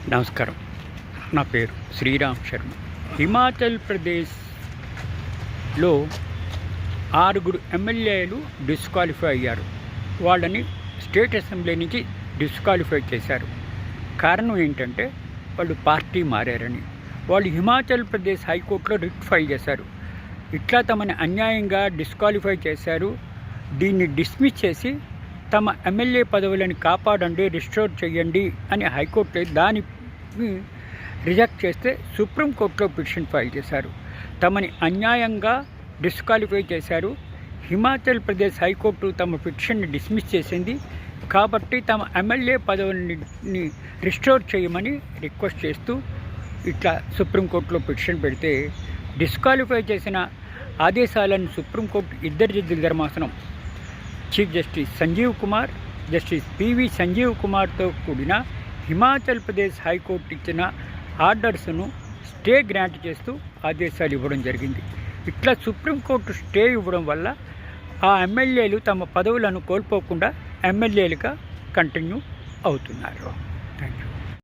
నమస్కారం. నా పేరు శ్రీరామ్ శర్మ. హిమాచల్ ప్రదేశ్లో 6 ఎమ్మెల్యేలు డిస్క్వాలిఫై అయ్యారు. వాళ్ళని స్టేట్ అసెంబ్లీ నుంచి డిస్క్వాలిఫై చేశారు. కారణం ఏంటంటే వాళ్ళు పార్టీ మారారని. వాళ్ళు హిమాచల్ ప్రదేశ్ హైకోర్టులో రిట్ ఫైల్ చేశారు. ఇట్లా తమని అన్యాయంగా డిస్క్వాలిఫై చేశారు, దీన్ని డిస్మిస్ చేసి తమ ఎమ్మెల్యే పదవులను కాపాడండి, రిస్టోర్ చేయండి అని హైకోర్టు దాన్ని రిజెక్ట్ చేస్తే సుప్రీంకోర్టులో పిటిషన్ ఫైల్ చేశారు. తమని అన్యాయంగా డిస్క్వాలిఫై చేశారు. హిమాచల్ ప్రదేశ్ హైకోర్టు తమ పిటిషన్ని డిస్మిస్ చేసింది కాబట్టి తమ ఎమ్మెల్యే పదవుని రిస్టోర్ చేయమని రిక్వెస్ట్ చేస్తూ ఇట్లా సుప్రీంకోర్టులో పిటిషన్ పెడితే డిస్క్వాలిఫై చేసిన ఆదేశాలను సుప్రీంకోర్టు ఇద్దరు జడ్జిల ధర్మాసనం chief justice Sanjiv Kumar, justice PV Sanjiv కుమార్తో కూడిన హిమాచల్ ప్రదేశ్ హైకోర్టు ఇచ్చిన ఆర్డర్స్ను స్టే గ్రాంట్ చేస్తూ ఆదేశాలు ఇవ్వడం జరిగింది. ఇట్లా సుప్రీంకోర్టు స్టే ఇవ్వడం వల్ల ఆ ఎమ్మెల్యేలు తమ పదవులను కోల్పోకుండా ఎమ్మెల్యేలుగా కంటిన్యూ అవుతున్నారు. Thank you.